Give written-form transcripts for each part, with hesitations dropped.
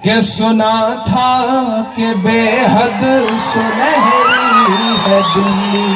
कि सुना था कि बेहद सुनहरी है दिल्ली,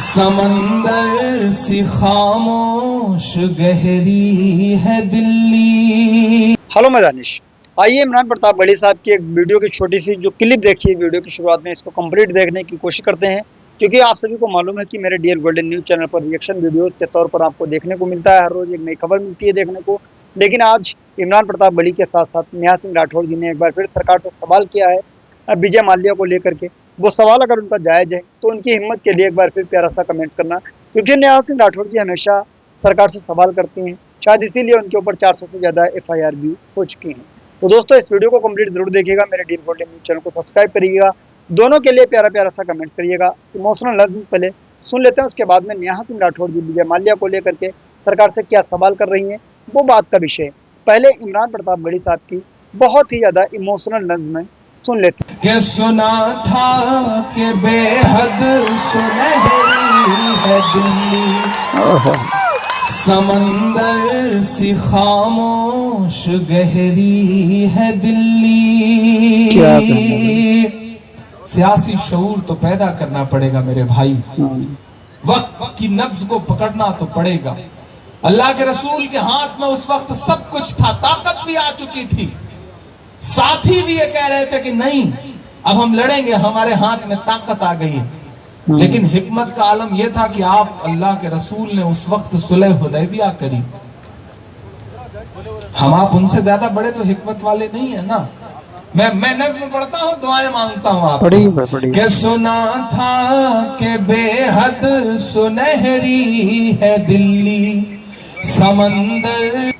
समंदर सी खामोश गहरी है दिल्ली। हेलो मैं दानिश। आइए इमरान प्रताप बड़ी साहब की एक वीडियो की छोटी सी जो क्लिप देखी है वीडियो की शुरुआत में, इसको कंप्लीट देखने की कोशिश करते हैं, क्योंकि आप सभी को मालूम है कि मेरे डियर गोल्डन न्यूज़ चैनल पर रिएक्शन वीडियोस के तौर पर आपको देखने को मिलता है, हर रोज एक नई खबर मिलती है देखने को। लेकिन आज इमरान प्रताप बड़ी के साथ साथ नेहा सिंह राठौर जी ने एक बार फिर सरकार से सवाल किया है विजय माल्या को लेकर के। वो सवाल अगर उनका जायज़ है तो उनकी हिम्मत के लिए एक बार फिर प्यारा सा कमेंट करना, क्योंकि नेहा सिंह राठौर जी हमेशा सरकार से सवाल करती हैं, शायद इसीलिए उनके ऊपर 400 से ज़्यादा FIR भी हो चुकी हैं। तो दोस्तों इस वीडियो को कंप्लीट जरूर देखिएगा, मेरे डियर गोल्डन न्यूज़ चैनल को सब्सक्राइब करिएगा, दोनों के लिए प्यारा प्यारा सा कमेंट करिएगा। इमोशनल लफ्ज़ पहले सुन लेते हैं, उसके बाद में नेहा सिंह राठौर जी विजय माल्या को लेकर के सरकार से क्या सवाल कर रही हैं वो बात का विषय है। पहले इमरान प्रताप बड़ी साहब की बहुत ही ज़्यादा इमोशनल लफ्ज़ में सुन लेते हैं। कि सुना था कि बेहद सुनहरी है दिल्ली, समंदर सी खामोश गहरी है दिल्ली। सियासी शऊर तो पैदा करना पड़ेगा मेरे भाई, वक्त की नब्ज को पकड़ना तो पड़ेगा। अल्लाह के रसूल के हाथ में उस वक्त सब कुछ था, ताकत भी आ चुकी थी, साथी भी ये कह रहे थे कि नहीं अब हम लड़ेंगे, हमारे हाथ में ताकत आ गई है। लेकिन हिकमत का आलम यह था कि आप अल्लाह के रसूल ने उस वक्त सुलह हुदैबिया करी। हम आप उनसे ज्यादा बड़े तो हिकमत वाले नहीं है ना। मैं नज़्म पढ़ता हूँ, दुआएं मांगता हूँ आप कि सुना था कि बेहद सुनहरी है दिल्ली, समंदर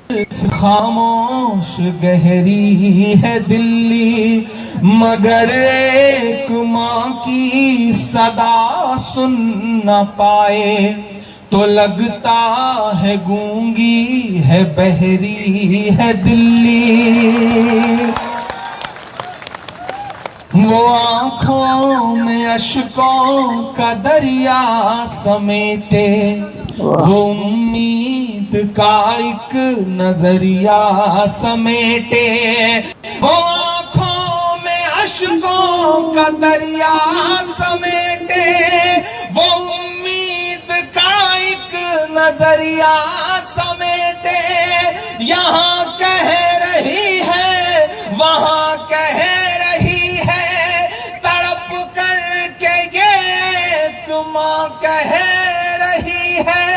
खामोश गहरी है दिल्ली, मगर एक माँ की सदा सुन न पाए तो लगता है गूंगी है बहरी है दिल्ली। वो आंखों में अश्कों का दरिया समेटे, वो उम्मीद का एक नजरिया समेटे, वो आंखों में अश्कों का दरिया समेटे, वो उम्मीद का एक नजरिया समेटे। यहाँ कह रही है वहाँ कह रही है, तड़प करके ये तुम कह रही है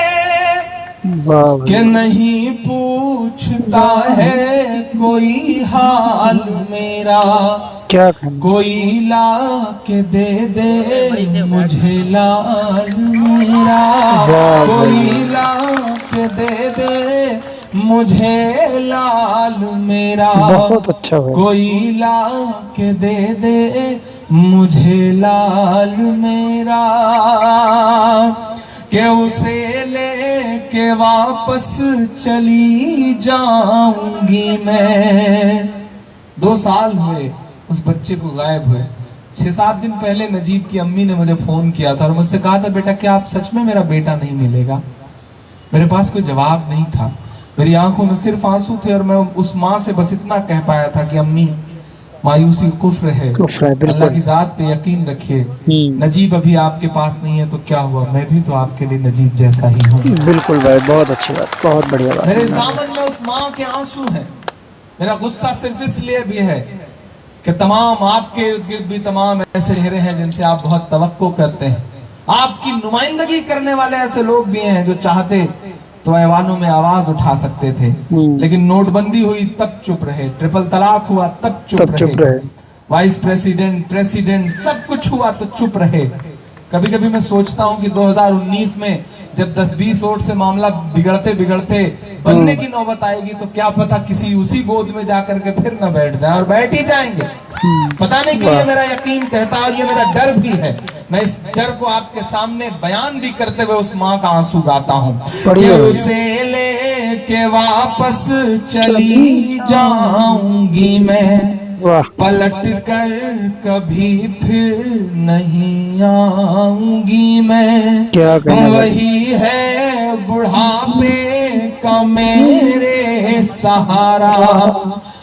कि नहीं पूछता है कोई हाल मेरा, क्या कोई ला के दे दे मुझे लाल मेरा, कोई ला के दे दे मुझे लाल मेरा, बहुत अच्छा है। कोई ला के दे दे मुझे लाल मेरा, कि उसे लेके वापस चली जाऊंगी मैं। 2 साल हुए उस बच्चे को गायब हुए। 6-7 दिन पहले नजीब की अम्मी ने मुझे फोन किया था और मुझसे कहा था बेटा क्या आप सच में मेरा बेटा नहीं मिलेगा। मेरे पास कोई जवाब नहीं था, मेरी आंखों में सिर्फ आंसू थे और मैं उस माँ से बस इतना कह पाया था कि अम्मी मायूसी कुफ्र है, अल्लाह की जात पे यकीन रखिए। नजीब अभी आपके पास नहीं है तो क्या हुआ, मैं भी तो आपके लिए नजीब जैसा ही हूँ। बिल्कुल भाई, बहुत अच्छी बात, बहुत बढ़िया बात। मेरे दामन में उस माँ के आंसू हैं। मेरा गुस्सा सिर्फ इसलिए भी है कि तमाम आपके इर्द गिर्द भी तमाम ऐसे चेहरे हैं जिनसे आप बहुत तवक्को करते हैं, आपकी नुमाइंदगी करने वाले ऐसे लोग भी हैं जो चाहते तो ऐवानों में आवाज उठा सकते थे, लेकिन नोटबंदी हुई तब चुप रहे, ट्रिपल तलाक हुआ तब चुप रहे, वाइस प्रेसिडेंट प्रेसिडेंट सब कुछ हुआ तो चुप रहे। कभी कभी मैं सोचता हूं कि 2019 में जब 10-20 वोट से मामला बिगड़ते बिगड़ते बनने की नौबत आएगी तो क्या पता किसी उसी गोद में जाकर के फिर न बैठ जाए, और बैठ ही जाएंगे। पता नहीं कि ये मेरा यकीन कहता है और ये मेरा डर भी है। मैं इस डर को आपके सामने बयान भी करते हुए उस माँ का आंसू गाता हूँ कि उसे लेके वापस चली जाऊंगी मैं, पलट कर कभी फिर नहीं आऊंगी मैं। वही है बुढ़ापे का मेरे सहारा,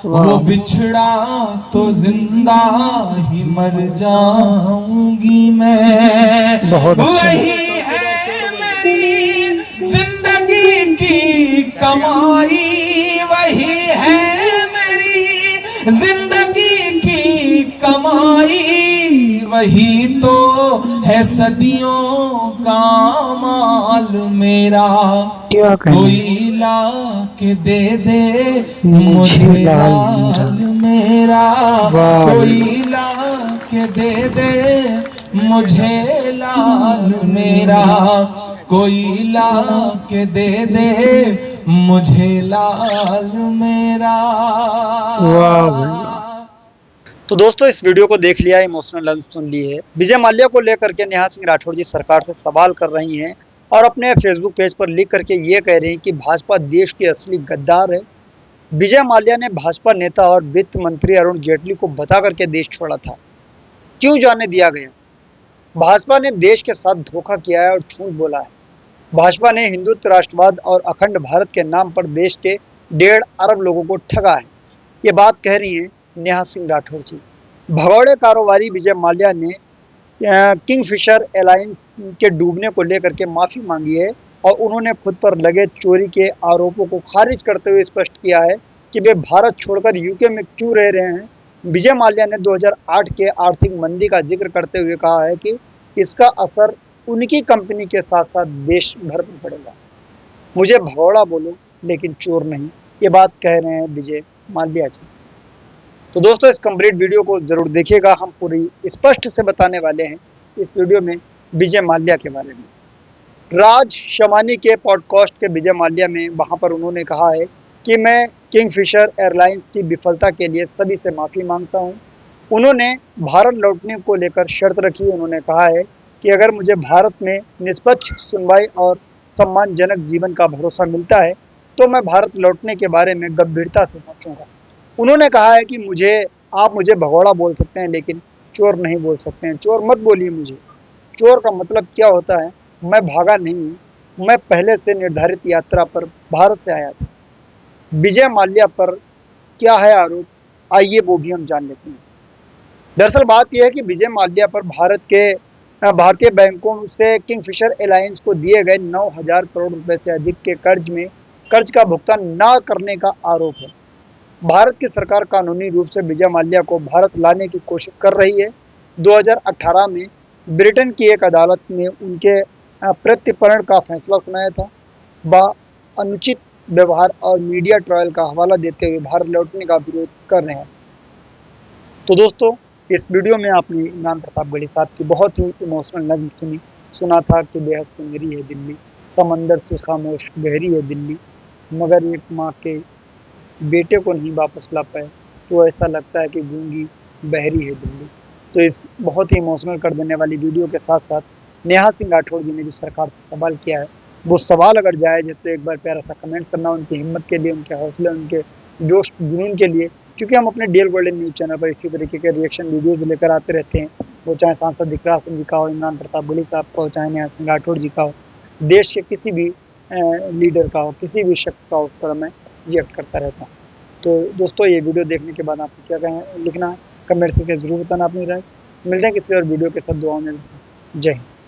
वो बिछड़ा तो जिंदा ही मर जाऊंगी मैं। बहुत अच्छा। वही है मेरी जिंदगी की कमाई, वही है मेरी जिंदगी की कमाई, वही तो है सदियों का माल मेरा। क्या कोई ला के दे दे मुझे लाल मेरा, कोई ला के दे दे मुझे लाल मेरा, कोई ला के दे दे मुझे लाल मेरा। तो दोस्तों इस वीडियो को देख लिया, इमोशनल लंच सुन ली है। विजय माल्या को लेकर के नेहा सिंह राठौर जी सरकार से सवाल कर रही हैं और अपने फेसबुक पेज पर लिख करके ये कह रही हैं कि भाजपा देश की असली गद्दार है। विजय माल्या ने भाजपा नेता और वित्त मंत्री अरुण जेटली को बता करके देश छोड़ा था, क्यों जाने दिया गया? भाजपा ने देश के साथ धोखा किया है और झूठ बोला है। भाजपा ने हिंदुत्व, राष्ट्रवाद और अखंड भारत के नाम पर देश के 1.5 अरब लोगों को ठगा है। ये बात कह रही हैं नेहा सिंह राठौर जी। भगौड़े कारोबारी विजय माल्या ने किंगफिशर एयरलाइंस के डूबने को लेकर के माफी मांगी है और उन्होंने खुद पर लगे चोरी के आरोपों को खारिज करते हुए स्पष्ट किया है कि वे भारत छोड़कर यूके में क्यों रह रहे हैं। विजय माल्या ने 2008 के आर्थिक मंदी का जिक्र करते हुए कहा है कि इसका असर उनकी कंपनी के साथ साथ देश भर में पड़ेगा। मुझे भगौड़ा बोलो लेकिन चोर नहीं, ये बात कह रहे हैं विजय माल्या जी। तो दोस्तों इस कंप्लीट वीडियो को जरूर देखिएगा, हम पूरी स्पष्ट से बताने वाले हैं इस वीडियो में विजय माल्या के बारे में। राज शमानी के पॉडकास्ट के विजय माल्या में वहां पर उन्होंने कहा है कि मैं किंगफिशर एयरलाइंस की विफलता के लिए सभी से माफ़ी मांगता हूं। उन्होंने भारत लौटने को लेकर शर्त रखी। उन्होंने कहा है कि अगर मुझे भारत में निष्पक्ष सुनवाई और सम्मानजनक जीवन का भरोसा मिलता है तो मैं भारत लौटने के बारे में गंभीरता से सोचूंगा। उन्होंने कहा है कि आप मुझे भगौड़ा बोल सकते हैं लेकिन चोर नहीं बोल सकते हैं। चोर मत बोलिए मुझे। चोर का मतलब क्या होता है? मैं भागा नहीं हूँ, मैं पहले से निर्धारित यात्रा पर भारत से आया था। विजय माल्या पर क्या है आरोप, आइए वो भी हम जान लेते हैं। दरअसल बात यह है कि विजय माल्या पर भारतीय बैंकों से किंगफिशर एयरलाइंस को दिए गए 9,000 करोड़ रुपए से अधिक के कर्ज का भुगतान न करने का आरोप है। भारत की सरकार कानूनी रूप से विजय माल्या को भारत लाने की कोशिश कर रही है। 2018 में ब्रिटेन की एक अदालत ने उनके प्रत्यर्पण का फैसला सुनाया था। वह अनुचित व्यवहार और मीडिया ट्रायल का हवाला देते हुए भारत लौटने का विरोध कर रहे हैं। तो दोस्तों इस वीडियो में आपने इमरान प्रतापगढ़ी साहब की बहुत ही इमोशनल नज़्म सुना था कि बेहद सुनहरी है दिल्ली, समंदर से खामोश गहरी है दिल्ली, मगर एक माँ के बेटे को नहीं वापस ला पाए तो ऐसा लगता है कि गूंगी बहरी है दिल्ली। तो इस बहुत ही इमोशनल कर देने वाली वीडियो के साथ साथ नेहा सिंह राठौर जी ने जो सरकार से सवाल किया है वो सवाल अगर जायज़ है तो एक बार प्यारा सा कमेंट करना उनकी हिम्मत के लिए, उनके हौसले, उनके जोश जुनून के लिए, क्योंकि हम अपने डीएल गोल्डन न्यूज़ चैनल पर इसी तरीके के रिएक्शन वीडियोज़ लेकर आते रहते हैं। वो चाहे सांसद दिकराज सिंह जी का हो, इमरान प्रतापगढ़ी साहब का हो, चाहे नेहा सिंह राठौर जी का हो, देश के किसी भी लीडर का हो, किसी भी शख्स का हो, उस पर मैं रिएक्ट करता रहता हूँ। तो दोस्तों ये वीडियो देखने के बाद आपको क्या लिखना है कमेंट्स करके ज़रूर बताना अपनी राय। मिलते हैं किसी और वीडियो के साथ। दुआओं में जय हिंद।